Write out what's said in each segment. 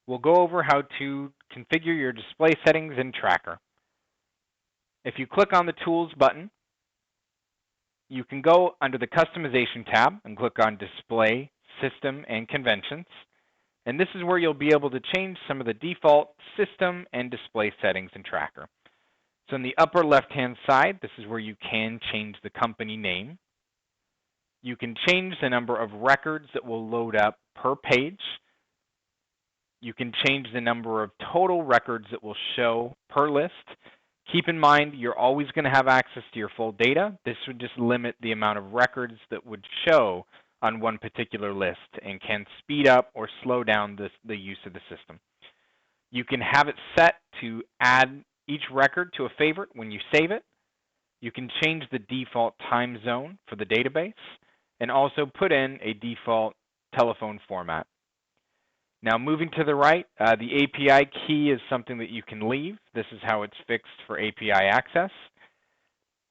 we'll go over how to configure your display settings in Tracker. If you click on the Tools button, you can go under the Customization tab and click on Display, System, and Conventions. And this is where you'll be able to change some of the default system and display settings in Tracker. So in the upper left-hand side, this is where you can change the company name. You can change the number of records that will load up per page. You can change the number of total records that will show per list. Keep in mind, you're always going to have access to your full data. This would just limit the amount of records that would show on one particular list and can speed up or slow down the use of the system. You can have it set to add each record to a favorite when you save it. You can change the default time zone for the database and also put in a default telephone format. Now moving to the right, the API key is something that you can leave. This is how it's fixed for API access.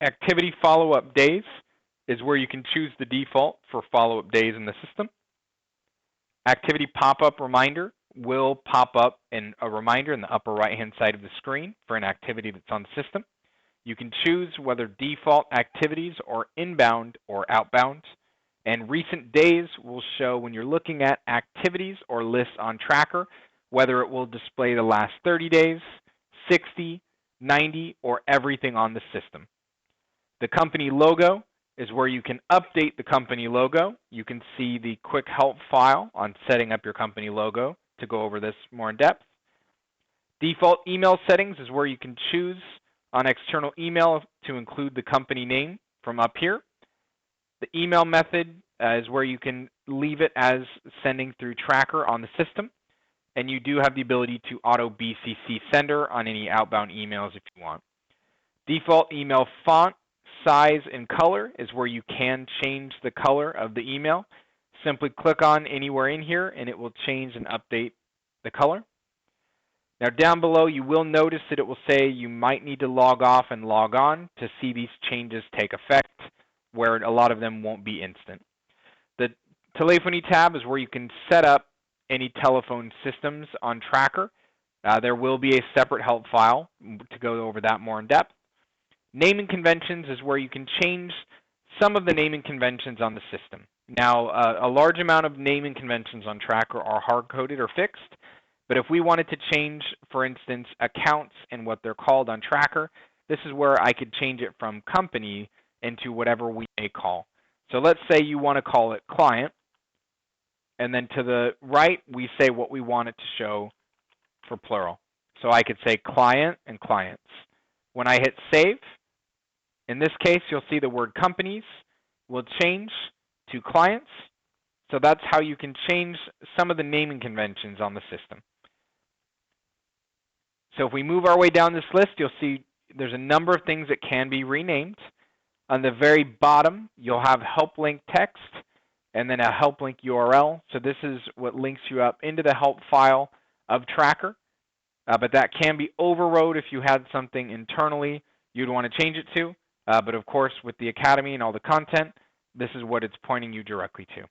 Activity follow-up days is where you can choose the default for follow-up days in the system. Activity pop-up reminder will pop up in a reminder in the upper right-hand side of the screen for an activity that's on the system. You can choose whether default activities are inbound or outbound. And recent days will show when you're looking at activities or lists on Tracker, whether it will display the last 30 days, 60, 90, or everything on the system. The company logo is where you can update the company logo. You can see the quick help file on setting up your company logo to go over this more in depth. Default email settings is where you can choose on external email to include the company name from up here. The email method is where you can leave it as sending through Tracker on the system. And you do have the ability to auto BCC sender on any outbound emails if you want. Default email font, size, and color is where you can change the color of the email. Simply click on anywhere in here and it will change and update the color. Now down below you will notice that it will say you might need to log off and log on to see these changes take effect, where a lot of them won't be instant. The telephony tab is where you can set up any telephone systems on Tracker. There will be a separate help file to go over that more in depth. Naming conventions is where you can change some of the naming conventions on the system. Now, a large amount of naming conventions on Tracker are hard-coded or fixed, but if we wanted to change, for instance, accounts and what they're called on Tracker, this is where I could change it from company into whatever we may call. So let's say you want to call it client, and then to the right we say what we want it to show for plural. So I could say client and clients. When I hit save, in this case you'll see the word companies will change to clients. So that's how you can change some of the naming conventions on the system. So if we move our way down this list, you'll see there's a number of things that can be renamed. On the very bottom, you'll have help link text and then a help link URL. So this is what links you up into the help file of Tracker. But that can be overrode if you had something internally you'd want to change it to. But of course, with the Academy and all the content, this is what it's pointing you directly to.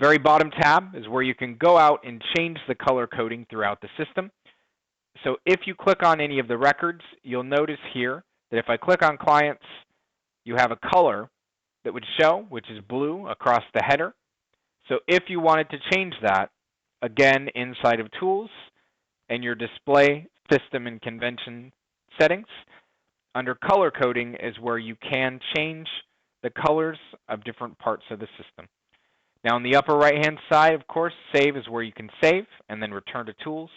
Very bottom tab is where you can go out and change the color coding throughout the system. So if you click on any of the records, you'll notice here that if I click on clients, you have a color that would show, which is blue across the header. So if you wanted to change that, again, inside of Tools and your Display, System, and Convention settings, under color coding is where you can change the colors of different parts of the system. Now on the upper right-hand side, of course, Save is where you can save, and then Return to Tools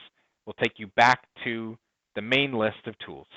will take you back to the main list of tools.